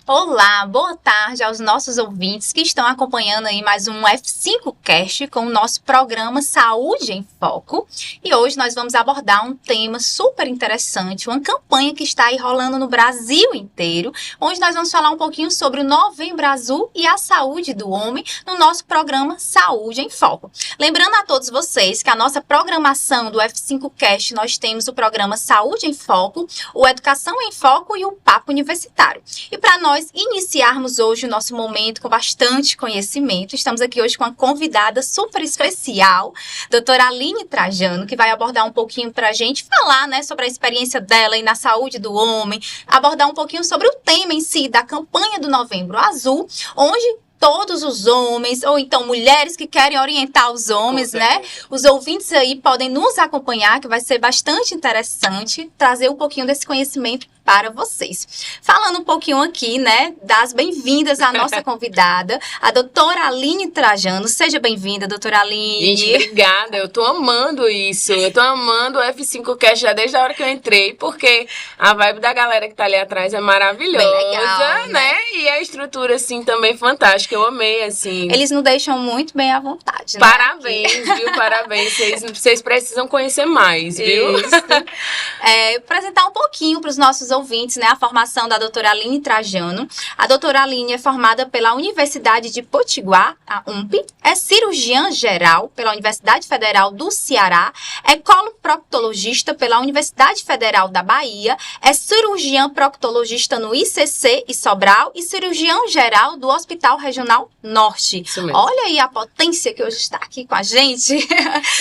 Olá, boa tarde aos nossos ouvintes que estão acompanhando aí mais um F5Cast com o nosso programa Saúde em Foco. E hoje nós vamos abordar um tema super interessante, uma campanha que está aí rolando no Brasil inteiro, onde nós vamos falar um pouquinho sobre o Novembro Azul e a saúde do homem no nosso programa Saúde em Foco. Lembrando a todos vocês que a nossa programação do F5Cast, nós temos o programa Saúde em Foco, o Educação em Foco e o Papo Universitário. E para nós iniciarmos hoje o nosso momento com bastante conhecimento, estamos aqui hoje com uma convidada super especial, doutora Aline Trajano, que vai abordar um pouquinho para a gente falar, né, sobre a experiência dela aí na saúde do homem, abordar um pouquinho sobre o tema em si da campanha do Novembro Azul, onde todos os homens, ou então mulheres que querem orientar os homens, né? Os ouvintes aí podem nos acompanhar, que vai ser bastante interessante trazer um pouquinho desse conhecimento para vocês. Falando um pouquinho aqui, né, das bem-vindas à nossa convidada, a doutora Aline Trajano. Seja bem-vinda, doutora Aline. Gente, obrigada. Eu tô amando isso. Eu tô amando o F5Cast já desde a hora que eu entrei, porque a vibe da galera que tá ali atrás é maravilhosa, bem legal, né? E a estrutura, assim, também fantástica. Eu amei, assim. Eles nos deixam muito bem à vontade, né? Parabéns, viu? Parabéns. Vocês precisam conhecer mais, viu? Isso. Apresentar um pouquinho para os nossos ouvintes, né, a formação da doutora Aline Trajano. A doutora Aline é formada pela Universidade de Potiguar, a UMP, é cirurgiã geral pela Universidade Federal do Ceará, é coloproctologista pela Universidade Federal da Bahia, é cirurgiã proctologista no ICC e Sobral e cirurgião geral do Hospital Regional Norte. Isso mesmo. Olha aí a potência que hoje está aqui com a gente.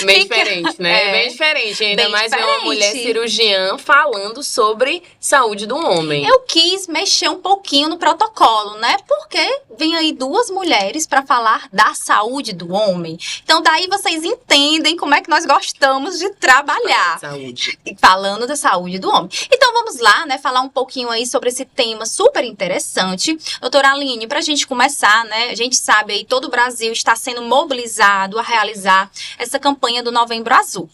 Bem diferente, né? Bem diferente. Ainda mais ver uma mulher cirurgiã falando sobre saúde do homem. Eu quis mexer um pouquinho no protocolo, né? Porque vem aí duas mulheres para falar da saúde do homem. Então, daí vocês entendem como é que nós gostamos de trabalhar. Saúde. Falando da saúde do homem. Então, vamos lá, né? Falar um pouquinho aí sobre esse tema super interessante. Doutora Aline, pra gente começar, né? A gente sabe aí, todo o Brasil está sendo mobilizado a realizar essa campanha do Novembro Azul.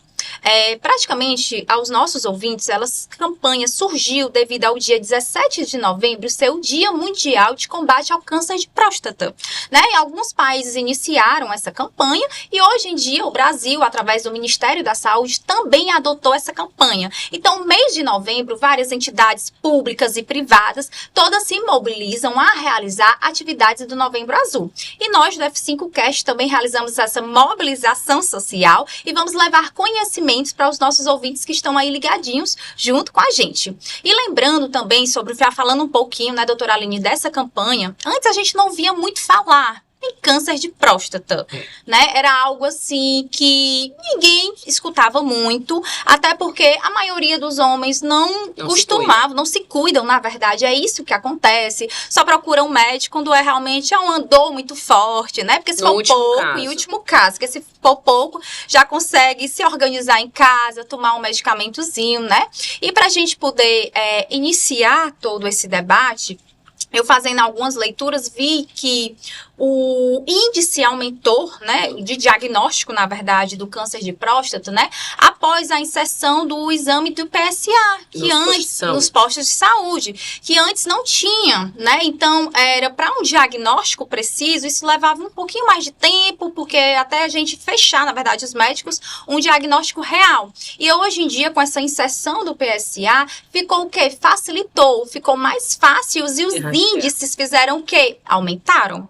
Praticamente, aos nossos ouvintes, essa campanha surgiu devido ao dia 17 de novembro ser o Dia Mundial de Combate ao Câncer de Próstata, né? E alguns países iniciaram essa campanha e hoje em dia o Brasil, através do Ministério da Saúde, também adotou essa campanha. Então, no mês de novembro, várias entidades públicas e privadas, todas se mobilizam a realizar atividades do Novembro Azul. E nós do F5Cast também realizamos essa mobilização social e vamos levar conhecimentos para os nossos ouvintes que estão aí ligadinhos junto com a gente. E lembrando também sobre, já falando um pouquinho, né, doutora Aline, dessa campanha, antes a gente não ouvia muito falar em câncer de próstata, né? Era algo assim que ninguém escutava muito, até porque a maioria dos homens não costumavam, não se cuidam, na verdade, é isso que acontece, só procuram um médico quando é realmente uma dor muito forte, né? Porque se for pouco, em último caso, porque se for pouco, já consegue se organizar em casa, tomar um medicamentozinho, né? E pra gente poder iniciar todo esse debate, eu fazendo algumas leituras, vi que o índice aumentou, né, de diagnóstico, na verdade, do câncer de próstata, né, após a inserção do exame do PSA, que antes, nos postos de saúde, que antes não tinha, né, então, era para um diagnóstico preciso, isso levava um pouquinho mais de tempo, porque até a gente fechar, na verdade, os médicos, um diagnóstico real. E hoje em dia, com essa inserção do PSA, ficou o quê? Facilitou, ficou mais fácil e os índices fizeram o quê? Aumentaram,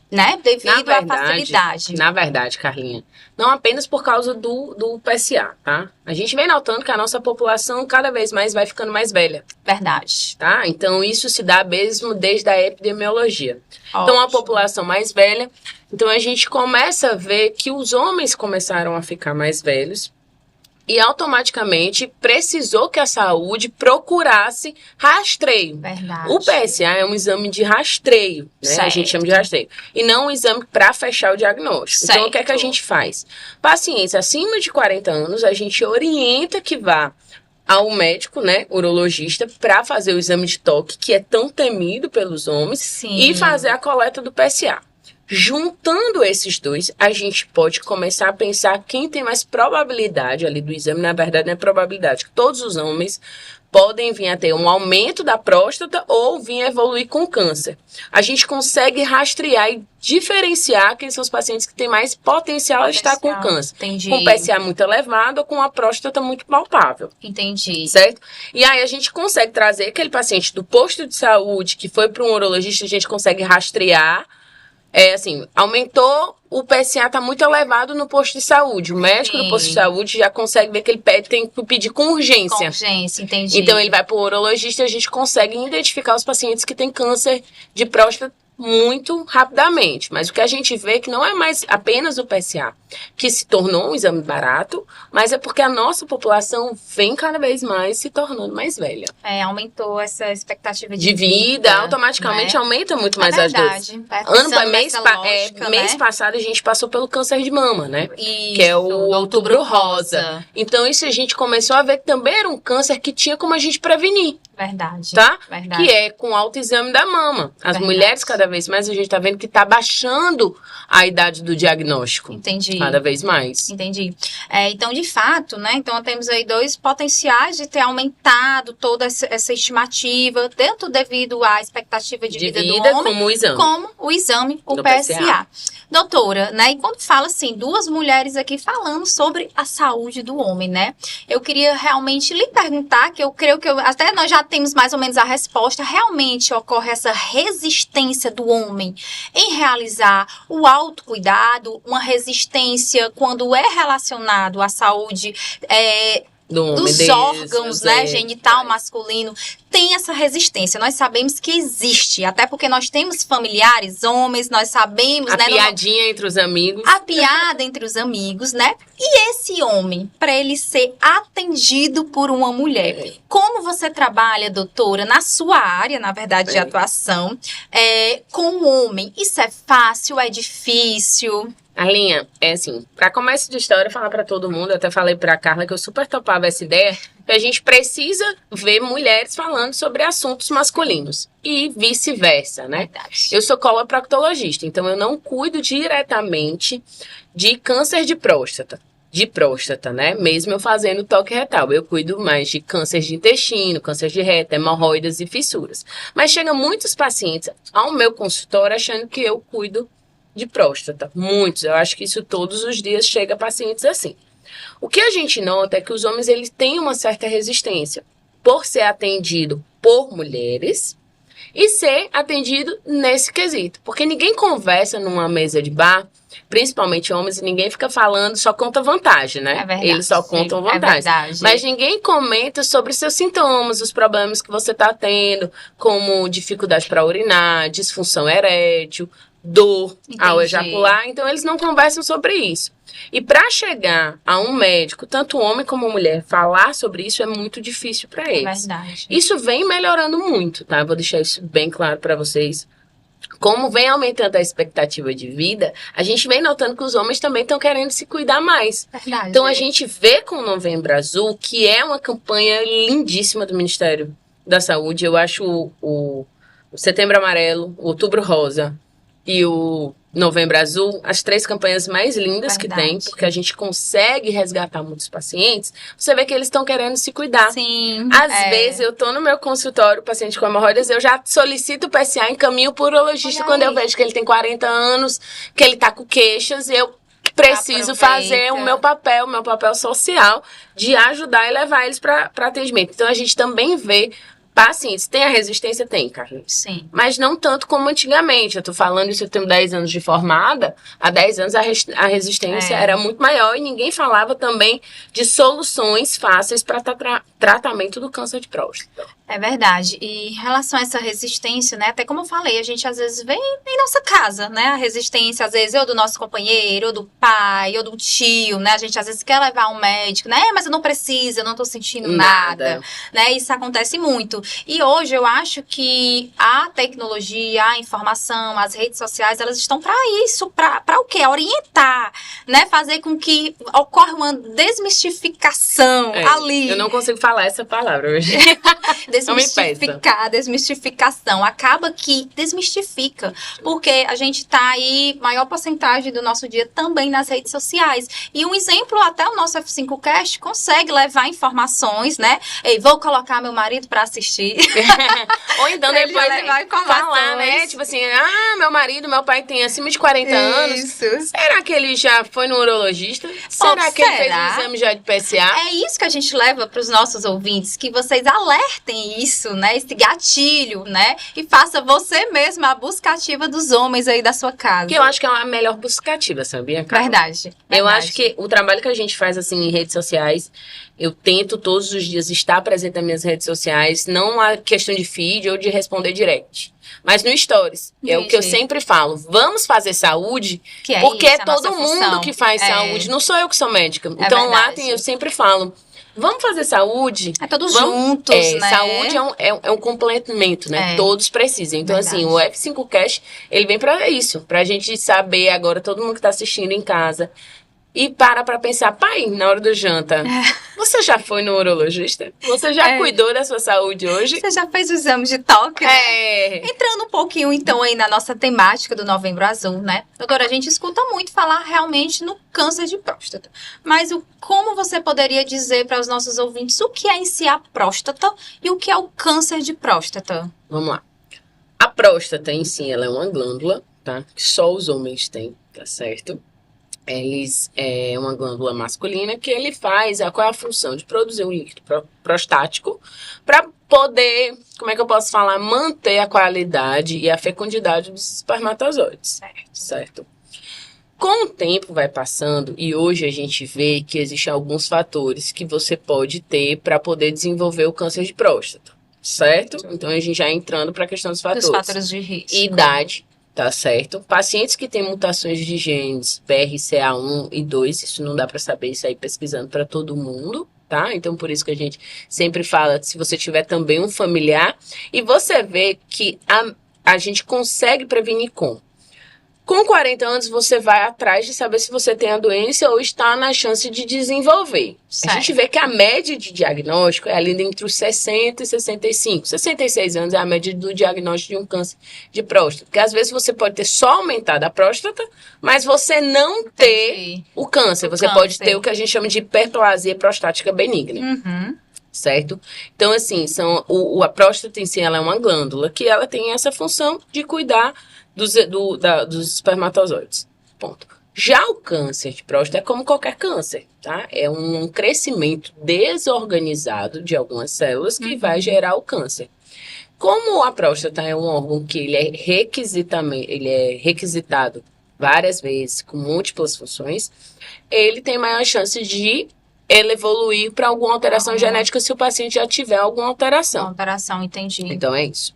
né? Devido à facilidade. Na verdade, Carlinha, não apenas por causa do PSA, tá? A gente vem notando que a nossa população cada vez mais vai ficando mais velha. Verdade. Tá? Então, isso se dá mesmo desde a epidemiologia. Ótimo. Então, a população mais velha. Então, a gente começa a ver que os homens começaram a ficar mais velhos. E automaticamente precisou que a saúde procurasse rastreio. Verdade. O PSA é um exame de rastreio, né? A gente chama de rastreio. E não um exame para fechar o diagnóstico. Certo. Então, o que é que a gente faz? Pacientes acima de 40 anos, a gente orienta que vá ao médico, né, urologista, para fazer o exame de toque, que é tão temido pelos homens, Sim. e fazer a coleta do PSA. Juntando esses dois, a gente pode começar a pensar quem tem mais probabilidade ali do exame. Na verdade, não é probabilidade, que todos os homens podem vir a ter um aumento da próstata ou vir a evoluir com câncer. A gente consegue rastrear e diferenciar quem são os pacientes que têm mais potencial a estar com câncer. Entendi. Com PSA muito elevado ou com a próstata muito palpável. Entendi. Certo? E aí a gente consegue trazer aquele paciente do posto de saúde que foi para um urologista, a gente consegue rastrear. Aumentou, o PSA está muito elevado no posto de saúde. O médico do posto de saúde já consegue ver que ele tem que pedir com urgência. Com urgência, entendi. Então, ele vai para o urologista e a gente consegue identificar os pacientes que têm câncer de próstata muito rapidamente. Mas o que a gente vê é que não é mais apenas o PSA, que se tornou um exame barato, mas é porque a nossa população vem cada vez mais se tornando mais velha. Aumentou essa expectativa de vida, automaticamente, né? Aumenta muito mais as dores. Mês passado a gente passou pelo câncer de mama, né? Isso, que é o Outubro Rosa. Então isso a gente começou a ver que também era um câncer que tinha como a gente prevenir. Verdade. Tá? Verdade. Que é com autoexame da mama. As mulheres, cada vez mais, a gente tá vendo que tá baixando a idade do diagnóstico. Entendi. Cada vez mais. Entendi. Então, de fato, né? Então, temos aí dois potenciais de ter aumentado toda essa estimativa, tanto devido à expectativa de vida do homem, como o exame. Como o exame, o PSA. Doutora, né? E quando fala assim, duas mulheres aqui falando sobre a saúde do homem, né? Eu queria realmente lhe perguntar, que eu creio que até nós já temos mais ou menos a resposta. Realmente ocorre essa resistência do homem em realizar o autocuidado, uma resistência quando é relacionado à saúde dos órgãos, né, genital masculino, tem essa resistência. Nós sabemos que existe, até porque nós temos familiares homens, nós sabemos, né? A piadinha entre os amigos. A piada entre os amigos, né? E esse homem, para ele ser atendido por uma mulher, como você trabalha, doutora, na sua área, na verdade, de atuação, com o homem? Isso é fácil, é difícil? Arlinha, para começo de história, falar para todo mundo, eu até falei para Carla que eu super topava essa ideia, que a gente precisa ver mulheres falando sobre assuntos masculinos e vice-versa, né? Verdade. Eu sou coloproctologista, então eu não cuido diretamente de câncer de próstata, né? Mesmo eu fazendo toque retal, eu cuido mais de câncer de intestino, câncer de reto, hemorroidas e fissuras. Mas chegam muitos pacientes ao meu consultório achando que eu cuido de próstata. Muitos, eu acho que isso todos os dias chega a pacientes assim. O que a gente nota é que os homens eles têm uma certa resistência por ser atendido por mulheres e ser atendido nesse quesito. Porque ninguém conversa numa mesa de bar, principalmente homens, e ninguém fica falando, só conta vantagem, né? É verdade, eles só contam vantagem. É verdade. Mas ninguém comenta sobre seus sintomas, os problemas que você está tendo, como dificuldade para urinar, disfunção erétil, dor ao ejacular, então eles não conversam sobre isso. E para chegar a um médico, tanto homem como mulher, falar sobre isso é muito difícil para eles. Verdade. Isso vem melhorando muito, tá? Vou deixar isso bem claro para vocês. Como vem aumentando a expectativa de vida, a gente vem notando que os homens também estão querendo se cuidar mais. Verdade. Então a gente vê com o Novembro Azul, que é uma campanha lindíssima do Ministério da Saúde. Eu acho o Setembro Amarelo, o Outubro Rosa e o Novembro Azul, as 3 campanhas mais lindas que tem, porque a gente consegue resgatar muitos pacientes. Você vê que eles estão querendo se cuidar. Sim. Às vezes, eu tô no meu consultório, paciente com hemorroidas, eu já solicito o PSA, encaminho pro urologista quando eu vejo que ele tem 40 anos, que ele tá com queixas, eu preciso fazer o meu papel social de ajudar e levar eles para atendimento. Então, a gente também vê pacientes. Tem a resistência? Tem, Carlos. Sim. Mas não tanto como antigamente. Eu tô falando isso, eu tenho 10 anos de formada. Há 10 anos a resistência era muito maior e ninguém falava também de soluções fáceis para tratamento do câncer de próstata. É verdade. E em relação a essa resistência, né? Até como eu falei, a gente às vezes vem em nossa casa, né? A resistência, às vezes, ou do nosso companheiro, ou do pai, ou do tio, né? A gente às vezes quer levar um médico, né? Mas eu não preciso, eu não tô sentindo nada, né? Isso acontece muito. E hoje eu acho que a tecnologia, a informação, as redes sociais, elas estão para isso, para o quê? Orientar, né? Fazer com que ocorra uma desmistificação ali. Eu não consigo falar essa palavra hoje. desmistificar, desmistificação. Acaba que desmistifica, porque a gente tá aí, maior porcentagem do nosso dia também nas redes sociais. E um exemplo, até o nosso F5Cast consegue levar informações, né? Ei, vou colocar meu marido pra assistir. Ou então depois falar, né? Tipo assim, meu marido, meu pai tem acima de 40 anos. Será que ele já foi no urologista? Será que ele fez um exame já de PSA? É isso que a gente leva para os nossos ouvintes, que vocês alertem isso, né? Esse gatilho, né? E faça você mesma a busca ativa dos homens aí da sua casa. Que eu acho que é a melhor busca ativa, sabia, Carla? Verdade. Eu acho que o trabalho que a gente faz, assim, em redes sociais, eu tento todos os dias estar presente nas minhas redes sociais, não a questão de feed ou de responder direct, mas no Stories. É o que eu sempre falo. Vamos fazer saúde, porque é todo mundo que faz saúde. Não sou eu que sou médica. Então lá eu sempre falo, vamos fazer saúde. É todos juntos, né? Saúde é um complemento, né? Todos precisam. Então, assim, o F5Cast, ele vem pra isso. Pra gente saber agora, todo mundo que tá assistindo em casa, e pra pensar, pai, na hora do janta, você já foi no urologista? Você já cuidou da sua saúde hoje? Você já fez o exame de toque, né? Entrando um pouquinho, então, aí na nossa temática do Novembro Azul, né? Doutora, a gente escuta muito falar realmente no câncer de próstata. Mas como você poderia dizer para os nossos ouvintes o que é em si a próstata e o que é o câncer de próstata? Vamos lá. A próstata em si, ela é uma glândula, tá? Que só os homens têm, tá certo? É uma glândula masculina que ele faz, qual é a função? De produzir um líquido prostático para poder, como é que eu posso falar, manter a qualidade e a fecundidade dos espermatozoides, certo? Com o tempo vai passando e hoje a gente vê que existem alguns fatores que você pode ter para poder desenvolver o câncer de próstata, certo? Então a gente já entrando para a questão dos fatores. Dos fatores de risco. Idade. Tá certo? Pacientes que têm mutações de genes BRCA1 e 2, isso não dá para saber, isso aí pesquisando para todo mundo, tá? Então, por isso que a gente sempre fala, se você tiver também um familiar, e você vê que a gente consegue prevenir com 40 anos, você vai atrás de saber se você tem a doença ou está na chance de desenvolver. Certo. A gente vê que a média de diagnóstico é ali entre os 60 e 65. 66 anos é a média do diagnóstico de um câncer de próstata. Porque às vezes você pode ter só aumentado a próstata, mas você não ter o câncer. Você pode ter o que a gente chama de hiperplasia prostática benigna. Certo? Então, assim, a próstata em si, ela é uma glândula que ela tem essa função de cuidar dos espermatozoides. Ponto. Já o câncer de próstata é como qualquer câncer, tá? É um crescimento desorganizado de algumas células que vai gerar o câncer. Como a próstata é um órgão que ele é requisitado várias vezes, com múltiplas funções, ele tem maior chance de ele evoluir para alguma alteração genética se o paciente já tiver alguma alteração. Alteração, entendi. Então é isso.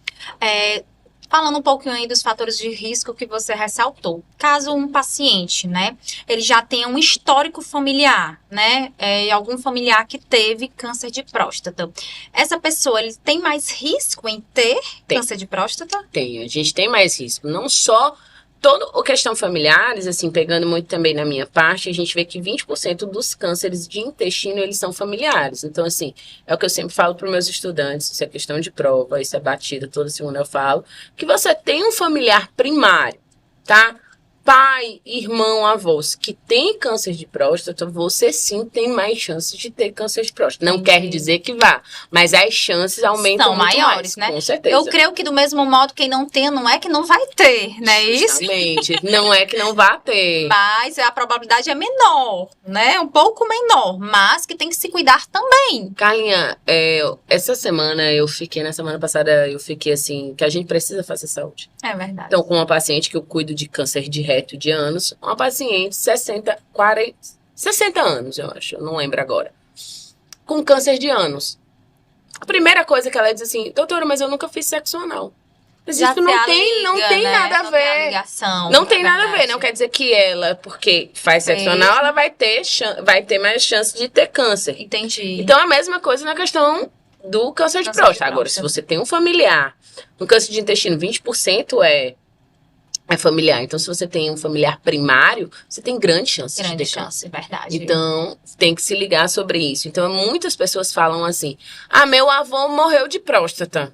Falando um pouquinho aí dos fatores de risco que você ressaltou. Caso um paciente, né, ele já tenha um histórico familiar, né, algum familiar que teve câncer de próstata. Essa pessoa, ele tem mais risco em ter câncer de próstata? Tem, a gente tem mais risco. Não só toda a questão familiares, assim, pegando muito também na minha parte, a gente vê que 20% dos cânceres de intestino, eles são familiares. Então, assim, é o que eu sempre falo para os meus estudantes, isso é questão de prova, isso é batida, toda segunda eu falo, que você tem um familiar primário, tá? Pai, irmão, avós que tem câncer de próstata, você sim tem mais chances de ter câncer de próstata. Não quer dizer que vá, mas as chances aumentam são muito maiores, mais, né? Com certeza. Eu creio que do mesmo modo, quem não tem, não é que não vai ter, né? Justamente, não é que não vá ter. Mas a probabilidade é menor, né? Um pouco menor, mas que tem que se cuidar também. Carlinha, na semana passada, eu fiquei assim, que a gente precisa fazer saúde. É verdade. Então, com uma paciente que eu cuido de câncer de reto de anos, uma paciente 60 anos, eu acho, eu não lembro agora, com câncer de anos. A primeira coisa que ela diz assim, doutora, mas eu nunca fiz sexo anal. Mas isso não tem nada a ver. Não tem nada a ver. Não quer dizer que ela, porque faz sexo anal, ela vai ter mais chance de ter câncer. Entendi. Então, a mesma coisa na questão do câncer de próstata. Agora, se você tem um familiar, um câncer de intestino, 20% é é familiar. Então, se você tem um familiar primário, você tem grande chance de Grande ter chance, câncer. verdade. Então, tem que se ligar sobre isso. Então, muitas pessoas falam assim, meu avô morreu de próstata.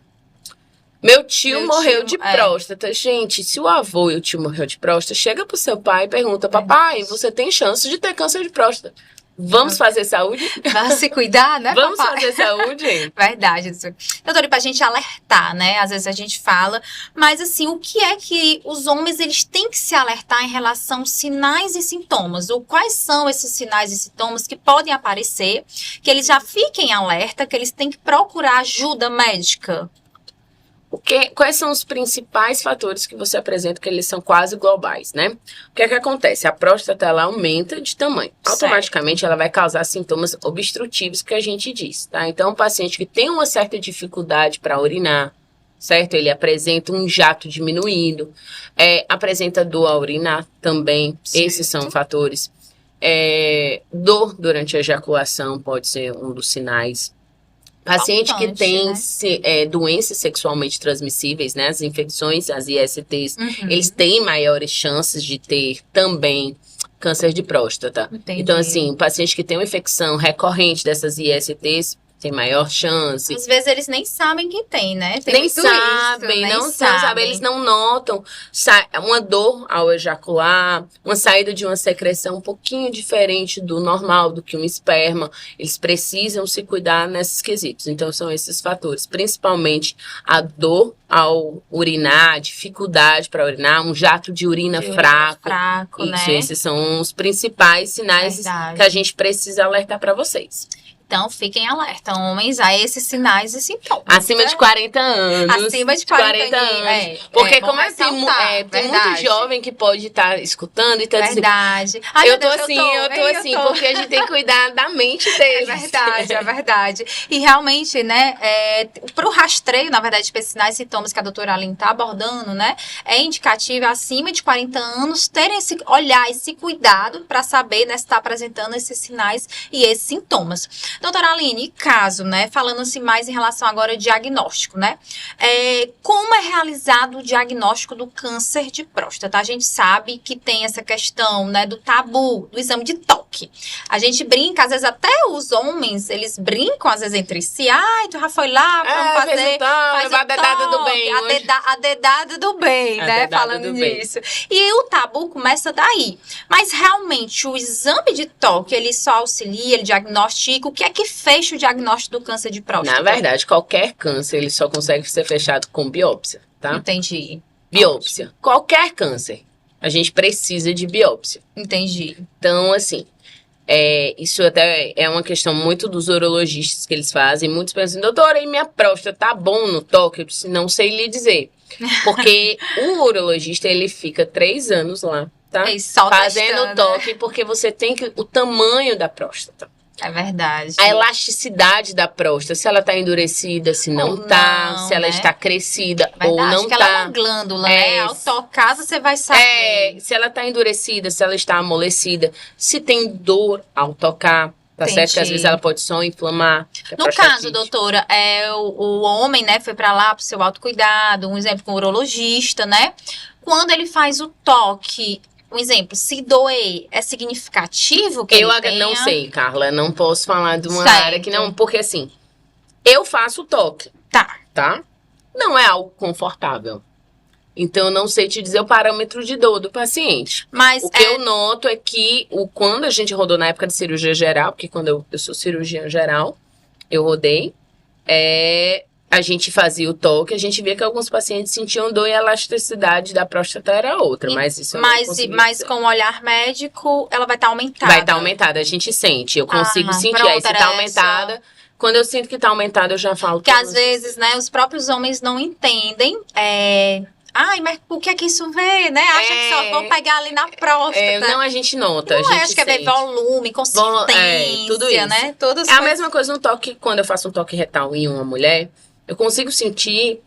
Meu tio morreu de próstata. Gente, se o avô e o tio morreu de próstata, chega pro seu pai e pergunta, papai, você tem chance de ter câncer de próstata. Vamos fazer saúde? Vamos se cuidar, né, Vamos papai? fazer saúde? Verdade, doutora, e pra gente alertar, né? Às vezes a gente fala, mas assim, o que é que os homens, eles têm que se alertar em relação aos sinais e sintomas? Ou quais são esses sinais e sintomas que podem aparecer, que eles já fiquem alerta, que eles têm que procurar ajuda médica? Quais são os principais fatores que você apresenta que eles são quase globais, né? O que é que acontece? A próstata, ela aumenta de tamanho. Automaticamente, ela vai causar sintomas obstrutivos que a gente diz, tá? Então, um paciente que tem uma certa dificuldade para urinar, certo? Ele apresenta um jato diminuído, apresenta dor ao urinar também. Certo. Esses são fatores. Dor durante a ejaculação pode ser um dos sinais. Paciente que tem, né, doenças sexualmente transmissíveis, né, as infecções, as ISTs, eles têm maiores chances de ter também câncer de próstata. Entendi. Então, assim, o paciente que tem uma infecção recorrente dessas ISTs tem maior chance. Às vezes eles nem sabem que tem, né? Tem nem sabem, isso, nem sabem. Eles não notam uma dor ao ejacular, uma saída de uma secreção um pouquinho diferente do normal, do que um esperma. Eles precisam se cuidar nesses quesitos. Então, são esses fatores, principalmente a dor ao urinar, dificuldade para urinar, um jato de urina fraco. Isso, né? Esses são os principais sinais que a gente precisa alertar para vocês. Então, fiquem alerta, homens, a esses sinais e sintomas. Acima de 40 anos. Acima de 40 anos. Porque como assim, tem muito jovem que pode estar escutando e estar dizendo... Verdade. Eu tô assim, porque a gente tem que cuidar da mente deles. É verdade. E realmente, né, pro rastreio, na verdade, para esses sinais e sintomas que a doutora Aline tá abordando, né, é indicativo acima de 40 anos terem esse olhar, esse cuidado para saber, né, se está apresentando esses sinais e esses sintomas. Doutora Aline, caso, né, falando assim mais em relação agora ao diagnóstico, né, como é realizado o diagnóstico do câncer de próstata? A gente sabe que tem essa questão, né, do tabu, do exame de toque. A gente brinca, às vezes até os homens, eles brincam às vezes entre si, tu já foi lá pra fazer, faz a dedada do bem. A dedada do bem, né, falando nisso. E o tabu começa daí. Mas realmente o exame de toque, ele só auxilia, ele diagnostica, o que é que fecha o diagnóstico do câncer de próstata? Na verdade, qualquer câncer, ele só consegue ser fechado com biópsia, tá? Entendi. Biópsia. Qualquer câncer, a gente precisa de biópsia. Entendi. Então, assim, isso até é uma questão muito dos urologistas que eles fazem. Muitos pensam, doutora, e minha próstata tá bom no toque? Eu disse, não sei lhe dizer. Porque o urologista, ele fica 3 anos lá, tá? Fazendo toque, porque você tem o tamanho da próstata. É verdade. A elasticidade da próstata, se ela tá endurecida, se não tá, se ela está crescida ou não tá. Ela é uma glândula, né? Ao tocar, você vai saber. Se ela tá endurecida, se ela está amolecida, se tem dor ao tocar, tá certo? Que às vezes ela pode só inflamar. No caso, doutora, o homem, né, foi pra lá pro seu autocuidado, um exemplo com o urologista, né? Quando ele faz o toque, um exemplo, se doer, é significativo que ele tenha? Não sei, Carla, não posso falar de uma área que não, porque assim, eu faço o toque, tá? Não é algo confortável. Então, eu não sei te dizer o parâmetro de dor do paciente. Mas o que eu noto é que quando a gente rodou na época de cirurgia geral, porque quando eu sou cirurgiã geral, eu rodei, a gente fazia o toque, a gente via que alguns pacientes sentiam dor e a elasticidade da próstata era outra, mas isso eu não consigo Mas com o olhar médico, ela vai estar aumentada. Vai estar aumentada, a gente sente, eu consigo sentir, aí se tá aumentada, quando eu sinto que tá aumentada, eu já falo. Porque às vezes, né, os próprios homens não entendem, mas o que é que isso vê, né? Acha que só vão pegar ali na próstata. Não, a gente nota, a gente acho que é ver volume, consistência, tudo isso. Né? A mesma coisa no toque, quando eu faço um toque retal em uma mulher, eu consigo sentir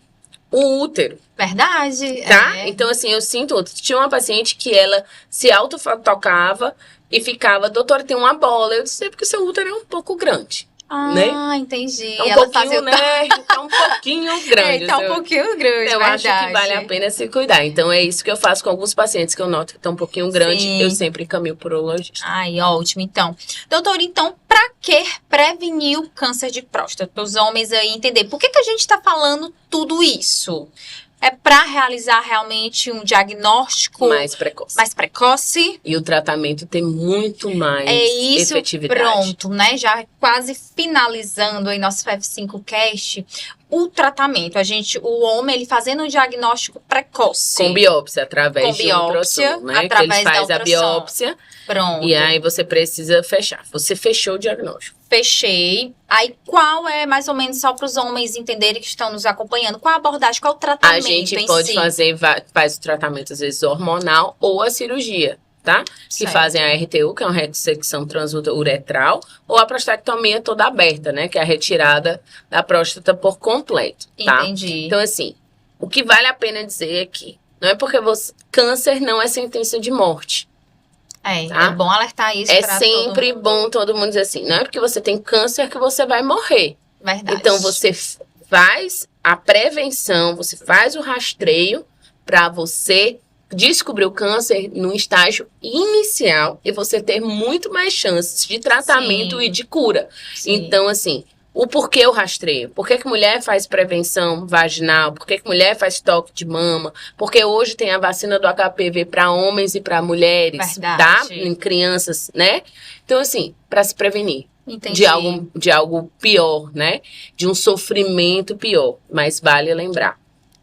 o útero. Verdade. Tá? Então, assim, eu sinto útero. Tinha uma paciente que ela se autotocava e ficava, doutora, tem uma bola. Eu disse, porque seu útero é um pouco grande. né? Entendi. É um Ela pouquinho, fazia né? Tá um pouquinho grande. tá um pouquinho grande, Eu acho verdade. que vale a pena se cuidar. Então, é isso que eu faço com alguns pacientes que eu noto que estão um pouquinho grande. Sim. Eu sempre encaminho pro urologista. Ai, ótimo. Então, doutor, então, pra que prevenir o câncer de próstata? Os homens aí entender. Por que a gente tá falando tudo isso? É para realizar realmente um diagnóstico Mais precoce. mais precoce? E o tratamento tem muito mais efetividade. Pronto, né? Já quase finalizando aí nosso F5Cast, o tratamento. O homem, ele fazendo um diagnóstico precoce. Com biópsia, através de ultrassom, né? Que ele faz a biópsia. Pronto. E aí você precisa fechar. Você fechou o diagnóstico. Fechei. Aí, qual é, mais ou menos, só para os homens entenderem que estão nos acompanhando, qual a abordagem, qual o tratamento A gente pode fazer, faz o tratamento, às vezes, hormonal ou a cirurgia, tá? Que fazem a RTU, que é uma ressecção transuretral, ou a prostatectomia toda aberta, né? Que é a retirada da próstata por completo, tá? Entendi. Então, assim, o que vale a pena dizer aqui, não é porque câncer não é sentença de morte. Tá? É bom alertar isso. É sempre bom todo mundo dizer assim, não é porque você tem câncer que você vai morrer. Verdade. Então, você faz a prevenção, você faz o rastreio para você descobrir o câncer no estágio inicial e você ter muito mais chances de tratamento e de cura. Sim. Então, assim, o porquê o rastreio? Por que mulher faz prevenção vaginal? Por que mulher faz toque de mama? Porque hoje tem a vacina do HPV para homens e para mulheres, tá? Em crianças, né? Então, assim, para se prevenir. Entendi. De algo pior, né? De um sofrimento pior. Mas vale lembrar,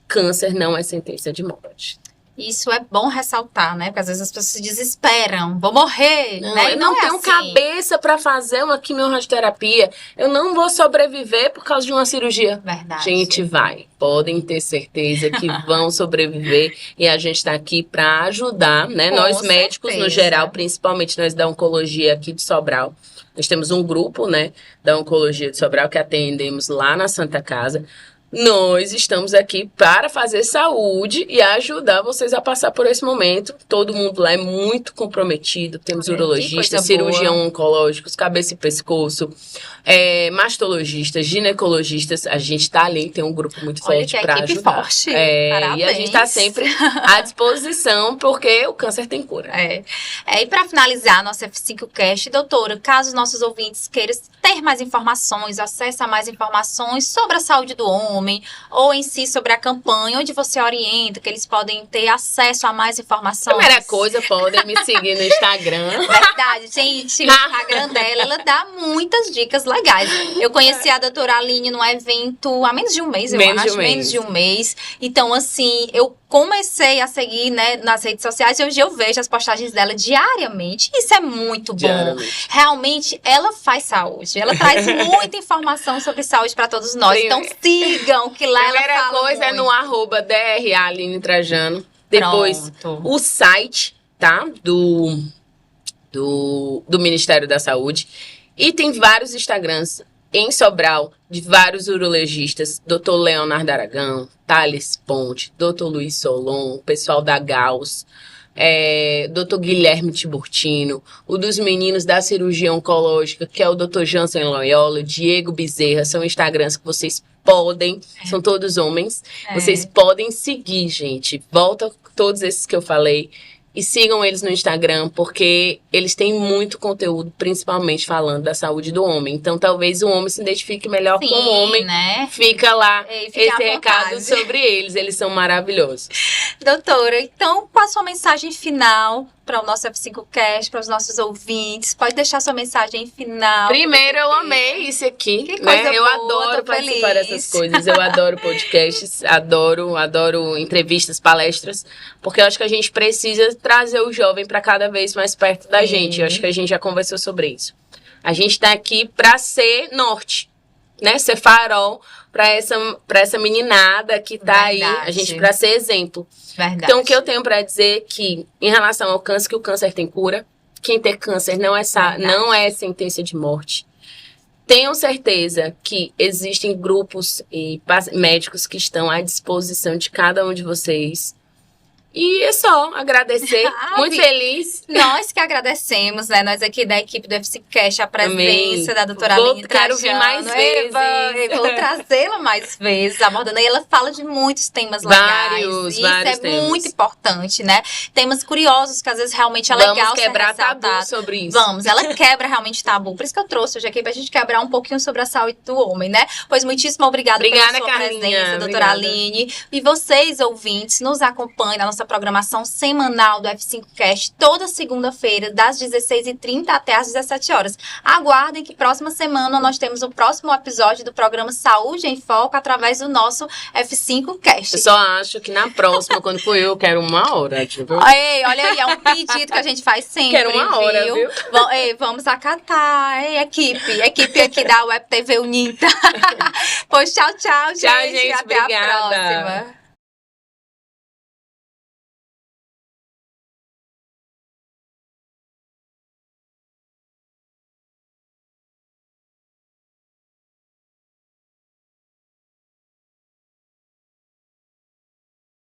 câncer não é sentença de morte. Isso é bom ressaltar, né? Porque às vezes as pessoas se desesperam. Vou morrer, né? Eu não tenho assim. cabeça para fazer uma quimio-radioterapia. Eu não vou sobreviver por causa de uma cirurgia. Verdade. Gente, vai. Podem ter certeza que vão sobreviver. E a gente está aqui para ajudar, né? Nós médicos, no geral, principalmente nós da oncologia aqui de Sobral. Nós temos um grupo, né? Da oncologia de Sobral que atendemos lá na Santa Casa. Nós estamos aqui para fazer saúde e ajudar vocês a passar por esse momento. Todo mundo lá é muito comprometido. Temos urologistas, cirurgião oncológicos, cabeça e pescoço, mastologistas, ginecologistas. A gente está ali, tem um grupo muito forte para ajudar. Forte. E a gente está sempre à disposição porque o câncer tem cura. E para finalizar nosso F5Cast, doutora, caso nossos ouvintes queiram ter mais informações, acesso a mais informações sobre a saúde do homem, ou em si sobre a campanha, onde você orienta, que eles podem ter acesso a mais informações. Primeira coisa, podem me seguir no Instagram. Verdade, gente, o Instagram dela, ela dá muitas dicas legais. Eu conheci a doutora Aline num evento há menos de um mês, menos de um mês. Então, assim, eu comecei a seguir, né, nas redes sociais e hoje eu vejo as postagens dela diariamente. Isso é muito bom. Realmente, ela faz saúde. Ela traz muita informação sobre saúde para todos nós. Então, sigam, que lá ela fala Primeira coisa é no @DRA Aline Trajano. Depois, o site, tá? Do Ministério da Saúde. E tem vários Instagrams em Sobral, de vários urologistas, Dr. Leonardo Aragão, Thales Ponte, Dr. Luiz Solon, pessoal da Gauss, Dr. Guilherme Tiburtino, o dos meninos da cirurgia oncológica, que é o Dr. Jansen Loyola, Diego Bezerra, são Instagrams que vocês podem, são todos homens, vocês podem seguir, gente. Volta todos esses que eu falei. E sigam eles no Instagram, porque eles têm muito conteúdo, principalmente falando da saúde do homem. Então, talvez o homem se identifique melhor com o homem. Né? Fica lá esse recado sobre eles. Eles são maravilhosos. Doutora, então, qual a sua mensagem final para o nosso F5Cast, para os nossos ouvintes? Pode deixar sua mensagem final. Primeiro, eu amei isso aqui. Que coisa eu adoro participar dessas coisas. Eu adoro podcasts, adoro entrevistas, palestras, porque eu acho que a gente precisa trazer o jovem para cada vez mais perto da gente. Eu acho que a gente já conversou sobre isso. A gente está aqui para ser norte, né? Ser farol para essa meninada que tá aí, a gente para ser exemplo. Verdade. Então, o que eu tenho para dizer é que, em relação ao câncer, que o câncer tem cura. Quem tem câncer não é sentença de morte. Tenham certeza que existem grupos e médicos que estão à disposição de cada um de vocês. E é só agradecer, muito feliz. Nós que agradecemos, né? Nós aqui da equipe do FCCast, a presença da doutora Aline Quero vir mais vezes. Vou trazê-la mais vezes, abordando. E ela fala de muitos temas legais. Vários Isso temas. Muito importante, né? Temas curiosos que às vezes realmente é legal Vamos ser quebrar ressaltado. tabu sobre isso. Vamos, ela quebra realmente tabu. Por isso que eu trouxe hoje aqui pra gente quebrar um pouquinho sobre a saúde do homem, né? Pois muitíssimo obrigada pela sua Carlinha. presença, doutora Aline. E vocês, ouvintes, nos acompanhem na nossa programação semanal do F5Cast, toda segunda-feira, das 16h30 até às 17 horas. Aguardem que próxima semana nós temos o próximo episódio do programa Saúde em Foco através do nosso F5Cast. Eu só acho que na próxima, quando for eu quero 1 hora, tipo. Ei, olha aí, é um pedido que a gente faz sempre, Quero 1 hora, viu? Vamos acatar, equipe aqui da Web TV Unida. Pois tchau, gente. Tchau, gente, Até obrigada. a próxima.